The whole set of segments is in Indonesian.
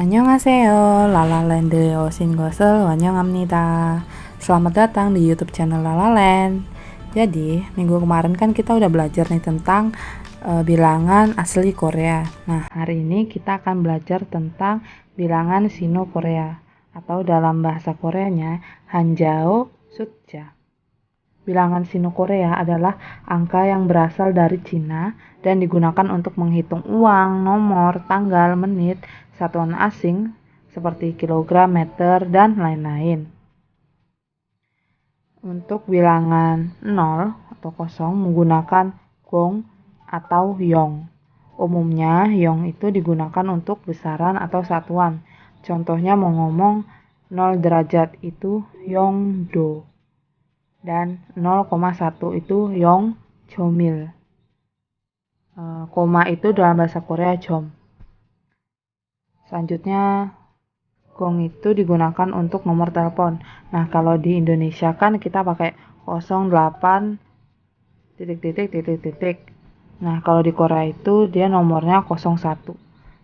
Annyeonghaseyo, 라라랜드 오신 것을 환영합니다. Selamat datang di YouTube channel Lalaland. Jadi, minggu kemarin kan kita udah belajar nih tentang bilangan asli Korea. Nah, hari ini kita akan belajar tentang bilangan Sino-Korea atau dalam bahasa Koreanya Hanjao Sutja. Bilangan Sino-Korea adalah angka yang berasal dari Cina dan digunakan untuk menghitung uang, nomor, tanggal, menit, satuan asing seperti kilogram, meter, dan lain-lain. Untuk bilangan 0 atau kosong menggunakan gong atau yong. Umumnya yong itu digunakan untuk besaran atau satuan. Contohnya mau ngomong 0 derajat itu yongdo. Dan 0,1 itu yong jomil. Koma itu dalam bahasa Korea jom. Selanjutnya gong itu digunakan untuk nomor telepon. Nah, kalau di Indonesia kan kita pakai 08 titik. Nah, kalau di Korea itu dia nomornya 01.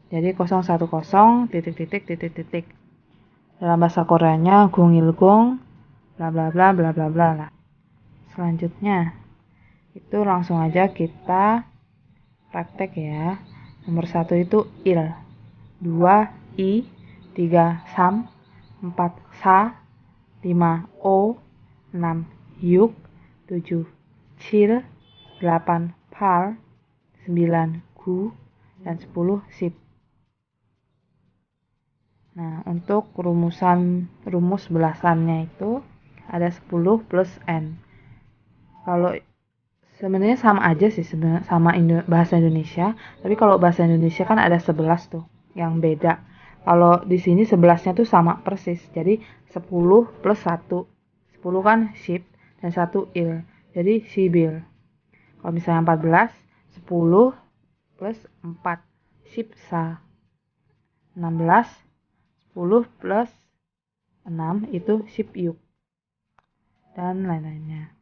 Jadi 010 titik. Dalam bahasa Koreanya gongilgong bla bla bla bla bla bla lah. Selanjutnya itu langsung aja kita praktek ya. Nomor 1 itu il, 2 i, 3 sam, 4 sa, 5 o, 6 yuk, 7 cil, 8 pal, 9 gu, dan 10 sip. Nah, untuk rumus belasannya itu ada 10 plus n. Kalau sebenarnya sama aja sih sama bahasa Indonesia, tapi kalau bahasa Indonesia kan ada 11 tuh yang beda. Kalau di sini 11-nya tuh sama persis. Jadi 10 plus 1. 10 kan ship dan 1 il. Jadi sibil. Kalau misalnya 14, 10 plus 4 shipsa. 16, 10 plus 6 itu shipyuk. Dan lain-lainnya.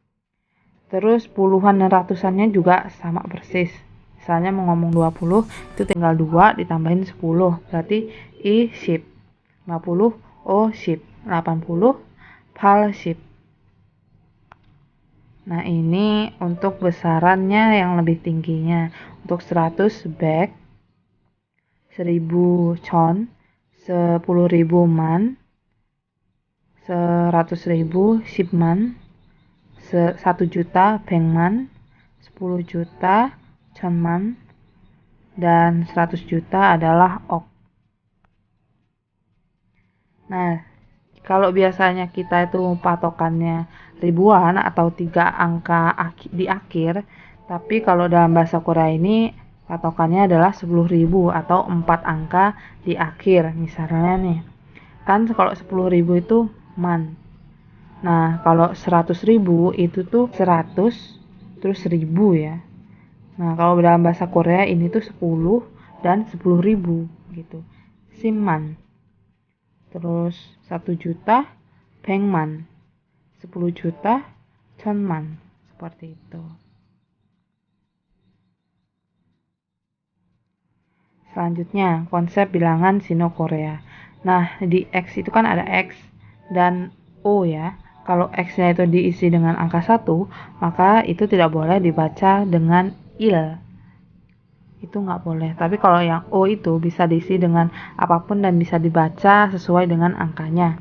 Terus puluhan dan ratusannya juga sama persis. Misalnya mau ngomong 20, itu tinggal 2 ditambahin 10. Berarti I ship. 50 O ship. 80 pal ship. Nah, ini untuk besarannya yang lebih tingginya. Untuk 100 bag, 1000 chon, 10.000 man, 100.000 shipman, 1 juta bengman, 10 juta chonman, dan 100 juta adalah ok. Nah, kalau biasanya kita itu patokannya ribuan atau 3 angka di akhir, tapi kalau dalam bahasa Korea ini patokannya adalah 10.000 atau 4 angka di akhir. Misalnya nih, kan kalau 10.000 itu man. Nah, kalau 100.000 itu tuh 100 terus 1000 ya. Nah, kalau dalam bahasa Korea ini tuh 10 dan 10.000 gitu. Simman. Terus 1 juta bengman. 10 juta chonman. Seperti itu. Selanjutnya, konsep bilangan Sino-Korea. Nah, di X itu kan ada X dan O ya. Kalau X-nya itu diisi dengan angka 1, maka itu tidak boleh dibaca dengan il. Itu nggak boleh. Tapi kalau yang O itu bisa diisi dengan apapun dan bisa dibaca sesuai dengan angkanya.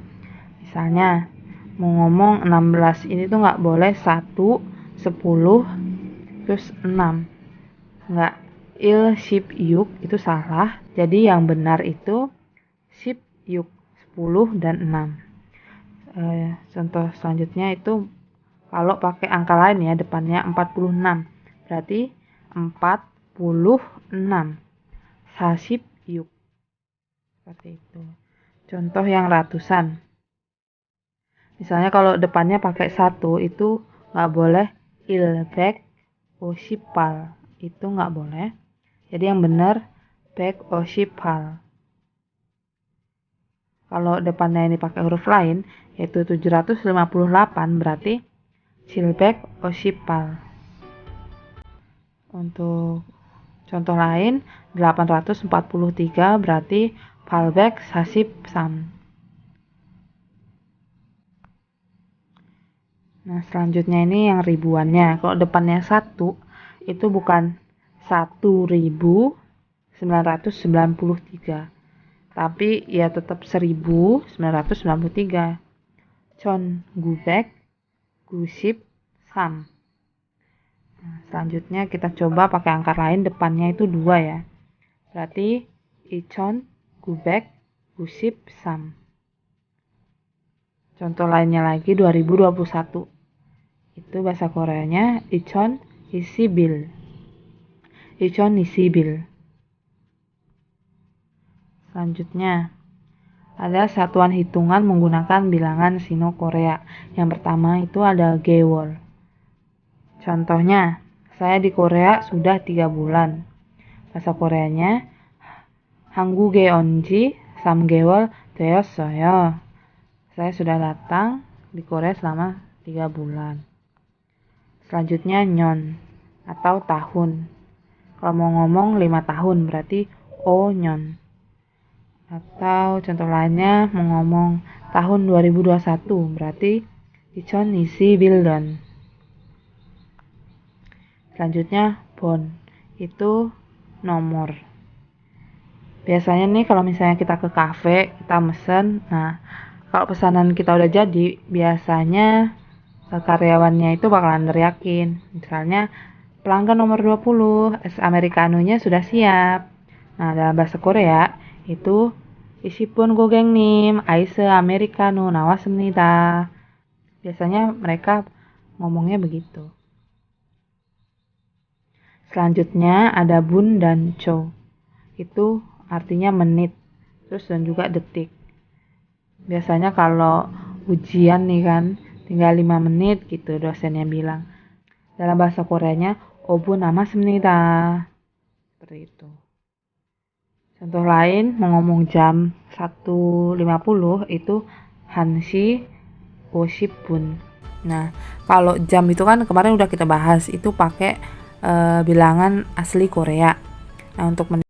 Misalnya, mau ngomong 16 ini tuh nggak boleh 1, 10, terus 6. Nggak il ship yuk, itu salah. Jadi yang benar itu ship yuk 10 dan 6. Contoh selanjutnya itu kalau pakai angka lain ya, depannya 46. Berarti 46 saship yuk. Seperti itu. Contoh yang ratusan. Misalnya kalau depannya pakai 1 itu nggak boleh ilbek oshipal. Itu nggak boleh. Jadi yang benar bek oshipal. Kalau depannya ini pakai huruf lain, yaitu 758, berarti silbek oshipal. Untuk contoh lain, 843 berarti fallback, sasib, sam. Nah, selanjutnya ini yang ribuannya. Kalau depannya 1, itu bukan 1993. Tapi ya tetap 1993. Chon, gubek, gusip, sam. Nah, selanjutnya kita coba pakai angka lain, depannya itu 2 ya. Berarti ichon, gubek, gusip, sam. Contoh lainnya lagi 2021. Itu bahasa Koreanya ichon isibil. Ichon isibil. Selanjutnya ada satuan hitungan menggunakan bilangan Sino Korea. Yang pertama itu ada gewol. Contohnya, saya di Korea sudah 3 bulan. Bahasa Koreanya 한국에 온 지 3개월 되었어요. Saya sudah datang di Korea selama 3 bulan. Selanjutnya nyon atau tahun. Kalau mau ngomong 5 tahun berarti nyon. Atau contoh lainnya mau ngomong tahun 2021 berarti ichon isi bildan. Selanjutnya bon itu nomor. Biasanya nih kalau misalnya kita ke kafe, kita mesen, nah kalau pesanan kita udah jadi, biasanya karyawannya itu bakalan teriakin. Misalnya pelanggan nomor 20, es americanonya sudah siap. Nah, dalam bahasa Korea itu isipun 고객님, 아이스 아메리카노 나왔습니다. Biasanya mereka ngomongnya begitu. Selanjutnya ada bun dan cho. Itu artinya menit, terus dan juga detik. Biasanya kalau ujian nih kan, tinggal 5 menit gitu dosennya bilang. Dalam bahasa Koreanya, obu namas입니다. Seperti itu. Contoh lain, mau ngomong jam 1.50 itu hansi 50분. Nah, kalau jam itu kan kemarin udah kita bahas, itu pakai bilangan asli Korea. Nah, untuk menit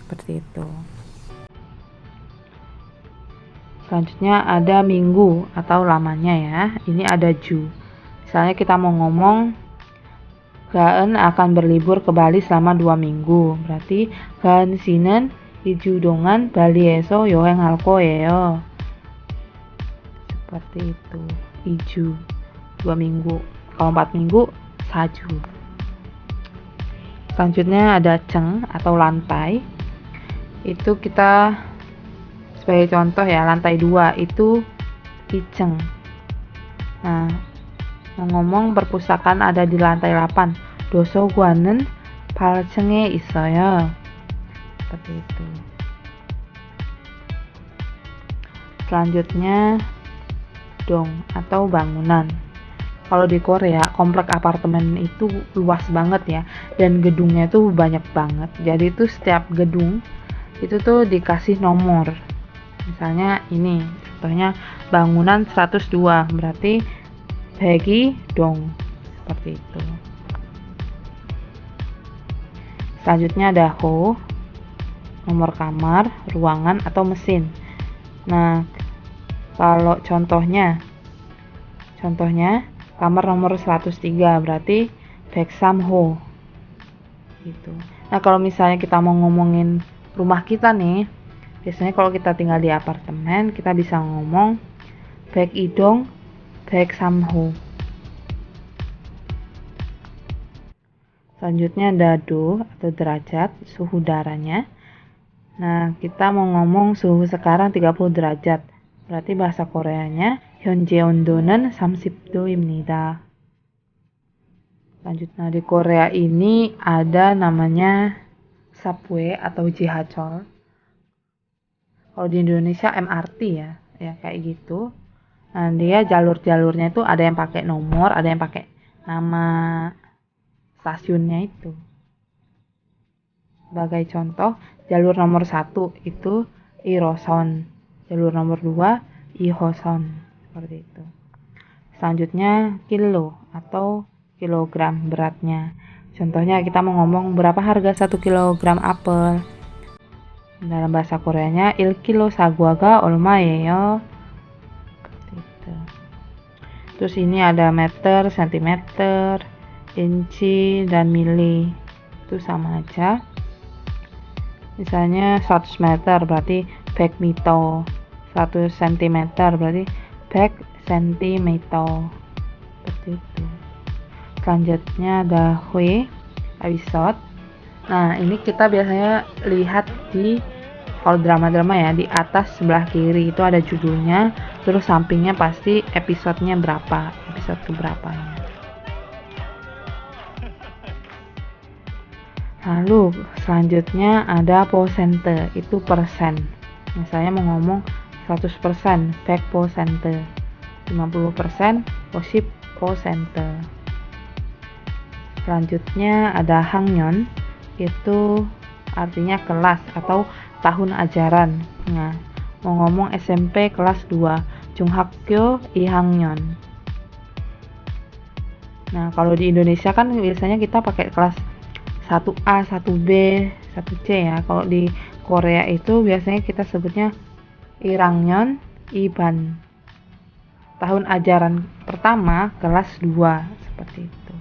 seperti itu. Selanjutnya ada minggu atau lamanya ya. Ini ada ju. Misalnya kita mau ngomong Gaen akan berlibur ke Bali selama 2 minggu. Berarti Gaen 씨는 2주 동안 발리에서 여행할 거예요. Seperti itu. 2주 2 minggu. Kalau 4 minggu 4주. Selanjutnya ada ceng atau lantai. Itu kita sebagai contoh ya, lantai 2 itu iceng. Nah, ngomong perpustakaan ada di lantai 8. 도서관은 8층에 있어요. Seperti itu. Selanjutnya dong atau bangunan. Kalau di Korea komplek apartemen itu luas banget ya, dan gedungnya tuh banyak banget. Jadi tuh setiap gedung itu tuh dikasih nomor. Misalnya ini contohnya bangunan 102, berarti bagi dong, seperti itu. Selanjutnya ada ho, nomor kamar, ruangan atau mesin. Nah, kalau contohnya kamar nomor 103 berarti 백삼호 gitu. Nah, kalau misalnya kita mau ngomongin rumah kita nih, biasanya kalau kita tinggal di apartemen, kita bisa ngomong 백이동 백삼호. Selanjutnya ada do atau derajat, suhu udaranya. Nah, kita mau ngomong suhu sekarang 30 derajat. Berarti bahasa Koreanya 현재 온도는 30도입니다. Selanjutnya di Korea ini ada namanya subway atau jihacheol. Kalau di Indonesia MRT ya kayak gitu. Nah, dia jalur-jalurnya itu ada yang pakai nomor, ada yang pakai nama stasiunnya itu. Sebagai contoh, jalur nomor 1 itu Iroson, jalur nomor 2 Ihoson, seperti itu. Selanjutnya kilo atau kilogram beratnya. Contohnya kita mau ngomong berapa harga 1 kilogram apel. Dalam bahasa Koreanya 1 kilo sagua가 얼마예요? Gitu. Terus ini ada meter, sentimeter, inci, dan mili. Itu sama aja. Misalnya 100 meter berarti 100 meter, 1 cm berarti 100 cm, seperti itu. Selanjutnya ada hui, episode. Nah, ini kita biasanya lihat di kalau drama-drama ya, di atas sebelah kiri itu ada judulnya, terus sampingnya pasti episodenya berapa, episode keberapanya. Lalu selanjutnya ada persente, itu persen. Misalnya mau ngomong 100%, 100%, 50%, 50%. Selanjutnya ada 학년, itu artinya kelas atau tahun ajaran. Nah, mau ngomong SMP kelas 2, 중학교 2학년. Nah, kalau di Indonesia kan biasanya kita pakai kelas 1A, 1B, 1C ya. Kalau di Korea itu biasanya kita sebutnya 1학년 2반. Tahun ajaran pertama kelas 2, seperti itu.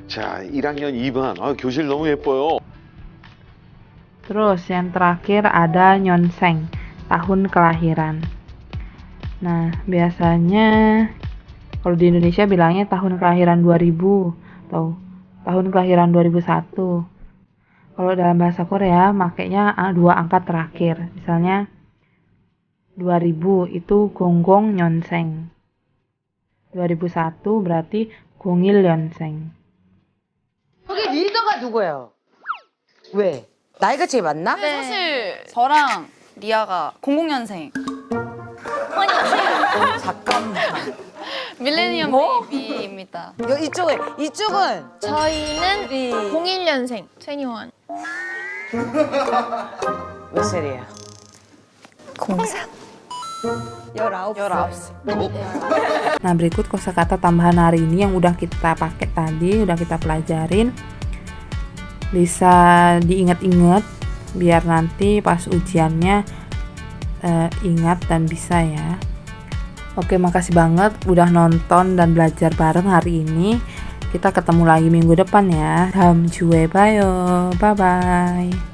자, 1학년 2반. 교실 너무 예뻐요. Terus yang terakhir ada nyonseng, tahun kelahiran. Nah, biasanya kalau di Indonesia bilangnya tahun kelahiran 2000 atau tahun kelahiran 2001. Kalau dalam bahasa Korea makanya 2 angka terakhir. Misalnya 2000 itu gonggong nyonseng. 2001 berarti gongil nyonseng. 여기 리더가 누구예요? 왜? 나이가 제일 많나? 네. 사실 저랑 리아가 00년생. 잠깐만. 밀레니엄 뭐? 베이비입니다. 이쪽은 저희는 우리 01년생 21. 몇 살이에요? 03. 19. Nah, berikut kosakata tambahan hari ini yang udah kita pakai tadi, udah kita pelajarin. Bisa diingat-ingat biar nanti pas ujiannya ingat dan bisa ya. Oke, makasih banget udah nonton dan belajar bareng hari ini. Kita ketemu lagi minggu depan ya. Daum juwe bayo. Bye bye.